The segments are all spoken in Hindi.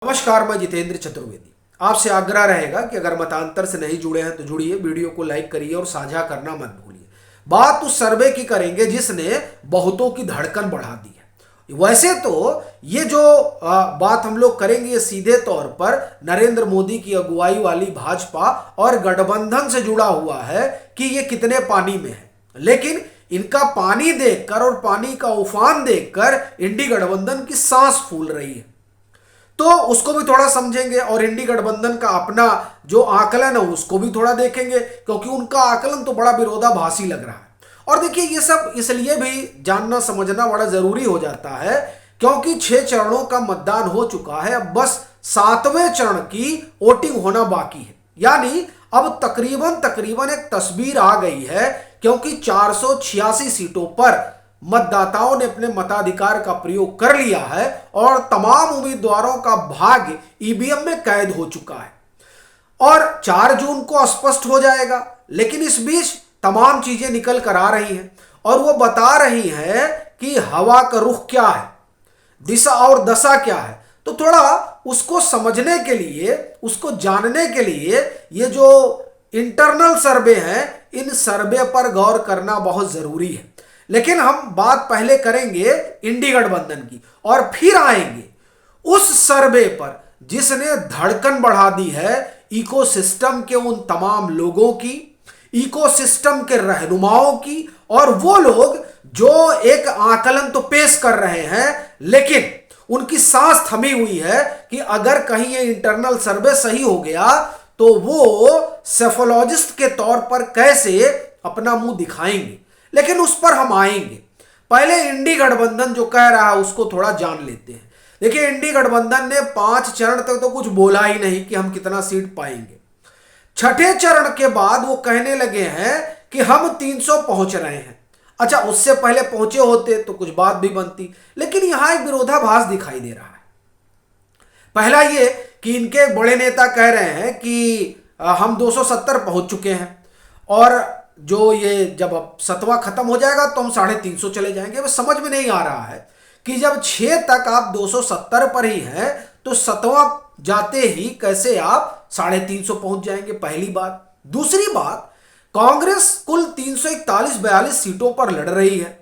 नमस्कार, मैं जितेंद्र चतुर्वेदी। आपसे आग्रह रहेगा कि अगर मतांतर से नहीं जुड़े हैं तो जुड़िए, वीडियो को लाइक करिए और साझा करना मत भूलिए। बात उस सर्वे की करेंगे जिसने बहुतों की धड़कन बढ़ा दी है। वैसे तो ये जो बात हम लोग करेंगे ये सीधे तौर पर नरेंद्र मोदी की अगुवाई वाली भाजपा और गठबंधन से जुड़ा हुआ है कि ये कितने पानी में है। लेकिन इनका पानी देखकर और पानी का उफान देखकर इंडी गठबंधन की सांस फूल रही है, तो उसको भी थोड़ा समझेंगे और इंडी गठबंधन का अपना जो आकलन है उसको भी थोड़ा देखेंगे, क्योंकि उनका आकलन तो बड़ा विरोधाभासी लग रहा है। और देखिए, ये सब इसलिए भी जानना समझना बड़ा जरूरी हो जाता है क्योंकि 6 चरणों का मतदान हो चुका है। अब बस 7वें चरण की वोटिंग होना बाकी है। यानी अब तकरीबन तकरीबन एक तस्वीर आ गई है, क्योंकि 486 सीटों पर मतदाताओं ने अपने मताधिकार का प्रयोग कर लिया है और तमाम उम्मीदवारों का भाग्य ईवीएम में कैद हो चुका है और 4 जून को स्पष्ट हो जाएगा। लेकिन इस बीच तमाम चीजें निकल कर आ रही हैं और वो बता रही हैं कि हवा का रुख क्या है, दिशा और दशा क्या है। तो थोड़ा उसको समझने के लिए, उसको जानने के लिए ये जो इंटरनल सर्वे हैं, इन सर्वे पर गौर करना बहुत जरूरी है। लेकिन हम बात पहले करेंगे इंडी गठबंधन की और फिर आएंगे उस सर्वे पर जिसने धड़कन बढ़ा दी है इकोसिस्टम के उन तमाम लोगों की, इकोसिस्टम के रहनुमाओं की, और वो लोग जो एक आकलन तो पेश कर रहे हैं लेकिन उनकी सांस थमी हुई है कि अगर कहीं ये इंटरनल सर्वे सही हो गया तो वो सेफोलॉजिस्ट के तौर पर कैसे अपना मुंह दिखाएंगे। लेकिन उस पर हम आएंगे। पहले इंडी गठबंधन जो कह रहा है उसको थोड़ा जान लेते हैं। देखिए, इंडी गठबंधन ने 5 चरण तक तो कुछ बोला ही नहीं कि हम कितना सीट पाएंगे। 6ठे चरण के बाद वो कहने लगे हैं कि हम 300 पहुंच रहे हैं। अच्छा, उससे पहले पहुंचे होते तो कुछ बात भी बनती, लेकिन यहां एक विरोधाभास दिखाई दे रहा है। पहला ये कि इनके बड़े नेता कह रहे हैं कि हम 270 पहुंच चुके हैं और जो ये जब अब 7वां खत्म हो जाएगा तो हम 350 चले जाएंगे। बस समझ में नहीं आ रहा है कि जब 6 तक आप 270 पर ही हैं तो 7वां जाते ही कैसे आप 350 पहुंच जाएंगे, पहली बात। दूसरी बात, कांग्रेस कुल 341-42 सीटों पर लड़ रही है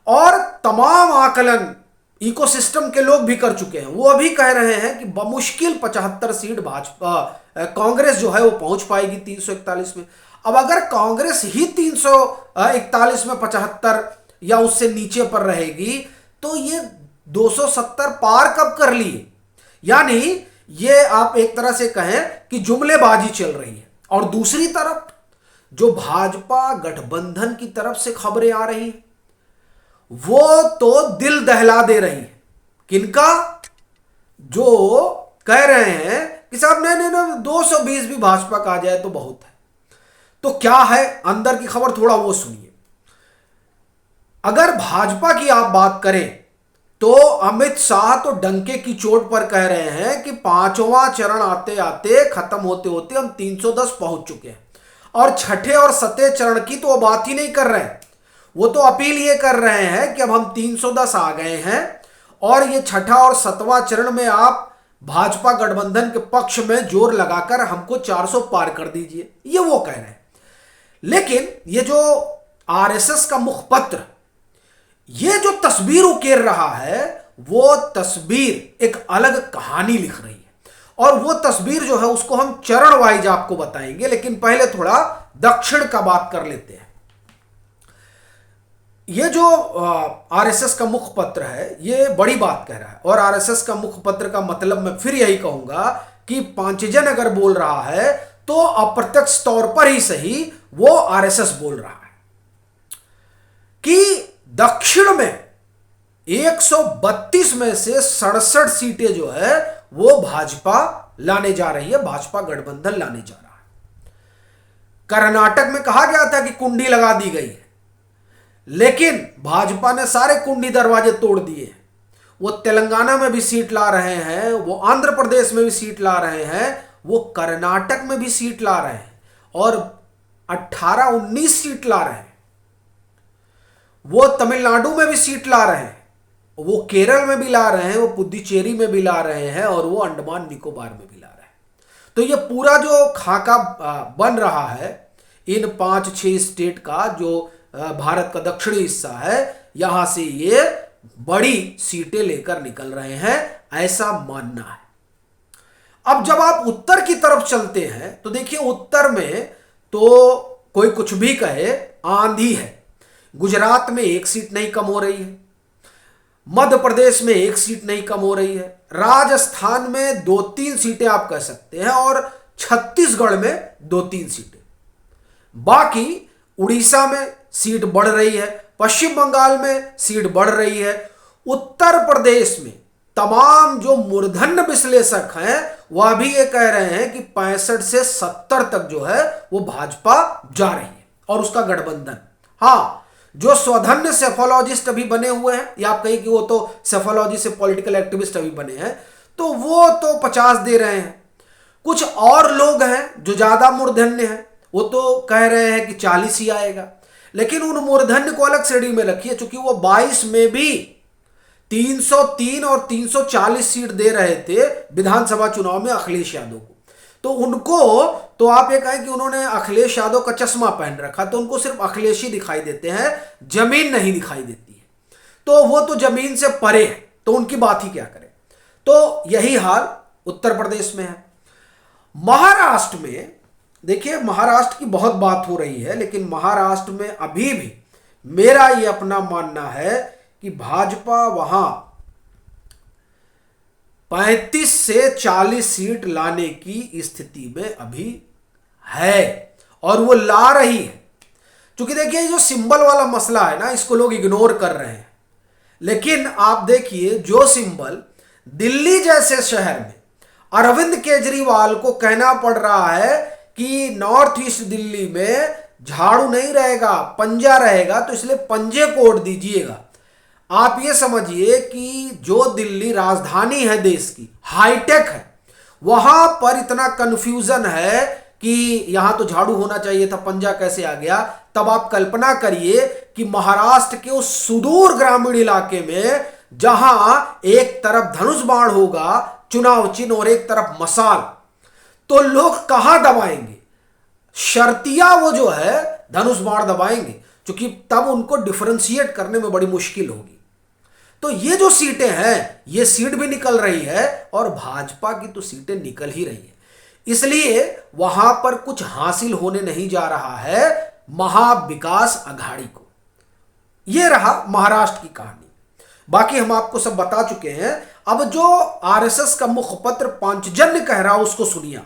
और तमाम आकलन इकोसिस्टम के लोग भी कर चुके हैं। वो अभी कह रहे हैं कि बमुश्किल 75 सीट भाजपा कांग्रेस जो है वो पहुंच पाएगी 341 में। अब अगर कांग्रेस ही 341 में 75 या उससे नीचे पर रहेगी तो ये 270 पार कब कर लिए। यानी ये आप एक तरह से कहें कि जुमलेबाजी चल रही है। और दूसरी तरफ जो भाजपा गठबंधन की तरफ से खबरें आ रही हैं वो तो दिल दहला दे रही है। किनका? जो कह रहे हैं कि साहब नहीं नहीं नहीं, 220 भी भाजपा का आ जाए तो बहुत है। तो क्या है अंदर की खबर, थोड़ा वो सुनिए। अगर भाजपा की आप बात करें तो अमित शाह तो डंके की चोट पर कह रहे हैं कि 5वां चरण आते आते खत्म होते होते हम 310 पहुंच चुके हैं और 6ठे और 7वें चरण की तो वो बात ही नहीं कर रहे हैं। वो तो अपील ये कर रहे हैं कि अब हम 310 आ गए हैं और ये 6ठा और 7वां चरण में आप भाजपा गठबंधन के पक्ष में जोर लगाकर हमको 400 पार कर दीजिए, ये वो कह रहे हैं। लेकिन ये जो आरएसएस का मुखपत्र ये जो तस्वीर उकेर रहा है वो तस्वीर एक अलग कहानी लिख रही है और वो तस्वीर जो है उसको हम चरण वाइज आपको बताएंगे। लेकिन पहले थोड़ा दक्षिण का बात कर लेते हैं। ये जो आरएसएस का मुखपत्र है ये बड़ी बात कह रहा है और आरएसएस का मुखपत्र का मतलब मैं फिर यही कहूंगा कि पांचजन अगर बोल रहा है तो अप्रत्यक्ष तौर पर ही सही वो आरएसएस बोल रहा है कि दक्षिण में 132 में से 67 सीटें जो है वो भाजपा लाने जा रही है, भाजपा गठबंधन लाने जा रहा है। कर्नाटक में कहा गया था कि कुंडी लगा दी गई है, लेकिन भाजपा ने सारे कुंडी दरवाजे तोड़ दिए। वो तेलंगाना में भी सीट ला रहे हैं, वो आंध्र प्रदेश में भी सीट ला रहे हैं, वो कर्नाटक में भी सीट ला रहे हैं और 18-19 सीट ला रहे हैं। वो तमिलनाडु में भी सीट ला रहे हैं वो केरल में भी ला रहे हैं, वो पुडुचेरी में भी ला रहे हैं और वो अंडमान निकोबार में भी ला रहे हैं। तो ये पूरा जो खाका बन रहा है इन 5-6 स्टेट का, जो भारत का दक्षिणी हिस्सा है, यहां से ये बड़ी सीटें लेकर निकल रहे हैं, ऐसा मानना है। अब जब आप उत्तर की तरफ चलते हैं तो देखिए उत्तर में तो कोई कुछ भी कहे, आंधी है। गुजरात में 1 सीट नहीं कम हो रही है, मध्य प्रदेश में 1 सीट नहीं कम हो रही है, राजस्थान में 2-3 सीटें आप कह सकते हैं, और छत्तीसगढ़ में 2-3 सीटें। बाकी उड़ीसा में सीट बढ़ रही है, पश्चिम बंगाल में सीट बढ़ रही है। उत्तर प्रदेश में तमाम जो मूर्धन्य विश्लेषक हैं वह भी ये कह रहे हैं कि 65 से 70 तक जो है वो भाजपा जा रही है और उसका गठबंधन। हाँ, जो स्वधन्य सेफोलॉजिस्ट अभी बने हुए हैं, या आप कहिए कि वो तो सेफोलॉजी से पॉलिटिकल एक्टिविस्ट अभी बने हैं, तो वो तो 50 दे रहे हैं। कुछ और लोग हैं जो ज्यादा मूर्धन्य हैं, वो तो कह रहे हैं कि 40 ही आएगा। लेकिन उन मूर्धन्य को अलग श्रेणी में रखिए, चूंकि वो 22 में भी 303 और 340 सीट दे रहे थे विधानसभा चुनाव में अखिलेश यादव को। तो उनको तो आप ये कहें कि उन्होंने अखिलेश यादव का चश्मा पहन रखा, तो उनको सिर्फ अखिलेश ही दिखाई देते हैं, जमीन नहीं दिखाई देती है। तो वो तो जमीन से परे है, तो उनकी बात ही क्या करें। तो यही हाल उत्तर प्रदेश में है। महाराष्ट्र में देखिए, महाराष्ट्र की बहुत बात हो रही है, लेकिन महाराष्ट्र में अभी भी मेरा ये अपना मानना है कि भाजपा वहां 35 से 40 सीट लाने की स्थिति में अभी है, और वो ला रही है। क्योंकि देखिए, जो सिंबल वाला मसला है ना, इसको लोग इग्नोर कर रहे हैं। लेकिन आप देखिए, जो सिंबल दिल्ली जैसे शहर में अरविंद केजरीवाल को कहना पड़ रहा है कि नॉर्थ ईस्ट दिल्ली में झाड़ू नहीं रहेगा, पंजा रहेगा, तो इसलिए पंजे को वोट दीजिएगा। आप ये समझिए कि जो दिल्ली राजधानी है देश की, हाईटेक है, वहां पर इतना कंफ्यूजन है कि यहां तो झाड़ू होना चाहिए था, पंजा कैसे आ गया। तब आप कल्पना करिए कि महाराष्ट्र के उस सुदूर ग्रामीण इलाके में, जहां एक तरफ धनुष बाण होगा, चुनाव चिन्ह, और एक तरफ मसाल, तो लोग कहां दबाएंगे? शर्तिया वो जो है धनुष बाण दबाएंगे, क्योंकि तब उनको डिफरेंशिएट करने में बड़ी मुश्किल होगी। तो ये जो सीटें हैं, ये सीट भी निकल रही है, और भाजपा की तो सीटें निकल ही रही है। इसलिए वहां पर कुछ हासिल होने नहीं जा रहा है महाविकास अघाड़ी को। यह रहा महाराष्ट्र की कहानी। बाकी हम आपको सब बता चुके हैं। अब जो आरएसएस का मुखपत्र पांचजन्य कह रहा है उसको सुनिए,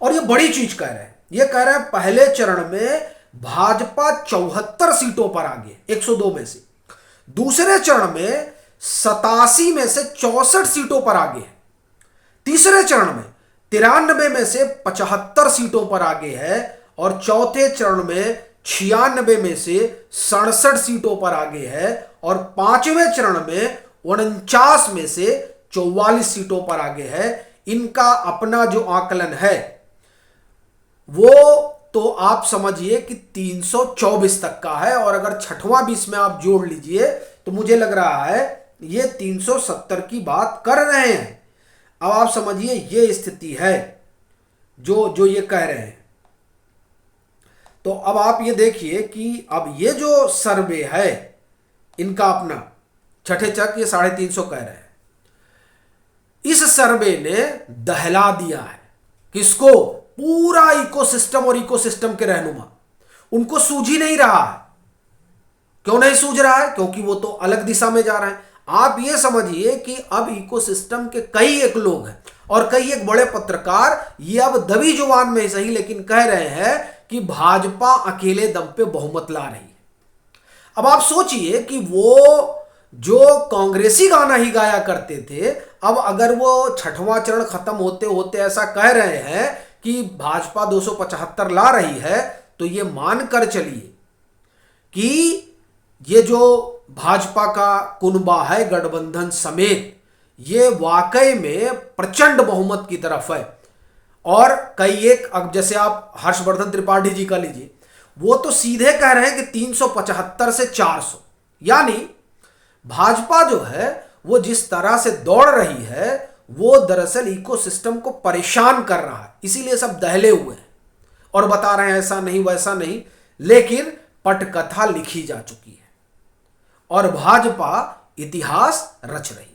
और ये बड़ी चीज कह रहे हैं। ये कह रहे हैं पहले चरण में भाजपा 74 सीटों पर आ गए 102 में से, दूसरे चरण में 87 में से 64 सीटों पर आगे है, तीसरे चरण में 93 में से 75 सीटों पर आगे है, और चौथे चरण में 96 में से 67 सीटों पर आगे है, और पांचवें चरण में 49 में से 44 सीटों पर आगे है। इनका अपना जो आकलन है वो तो आप समझिए कि 324 तक का है, और अगर छठवां 20 में आप जोड़ लीजिए तो मुझे लग रहा है ये 370 की बात कर रहे हैं। अब आप समझिए ये स्थिति है जो ये कह रहे हैं। तो अब आप ये देखिए कि अब ये जो सर्वे है इनका अपना, छठे चक ये 350 कह रहे हैं। इस सर्वे ने दहला दिया है किसको? पूरा इकोसिस्टम और इकोसिस्टम के रहनुमा। उनको सूझ ही नहीं रहा है। क्यों नहीं सूझ रहा है? क्योंकि वो तो अलग दिशा में जा रहे हैं। आप ये समझिए कि अब इकोसिस्टम के कई एक लोग हैं और कई एक बड़े पत्रकार ये अब दबी जुबान में सही लेकिन कह रहे हैं कि भाजपा अकेले दम पे बहुमत ला रही है। अब आप सोचिए कि वो जो कांग्रेसी गाना ही गाया करते थे, अब अगर वो छठवां चरण खत्म होते होते ऐसा कह रहे हैं कि भाजपा 275 ला रही है, तो ये मानकर चलिए कि ये जो भाजपा का कुनबा है गठबंधन समेत, ये वाकई में प्रचंड बहुमत की तरफ है। और कई एक, अब जैसे आप हर्षवर्धन त्रिपाठी जी का लीजिए, वो तो सीधे कह रहे हैं कि 375 से 400, यानी भाजपा जो है वो जिस तरह से दौड़ रही है वो दरअसल इकोसिस्टम को परेशान कर रहा है, इसीलिए सब दहले हुए हैं और बता रहे हैं ऐसा नहीं वैसा नहीं। लेकिन पटकथा लिखी जा चुकी है और भाजपा इतिहास रच रही है।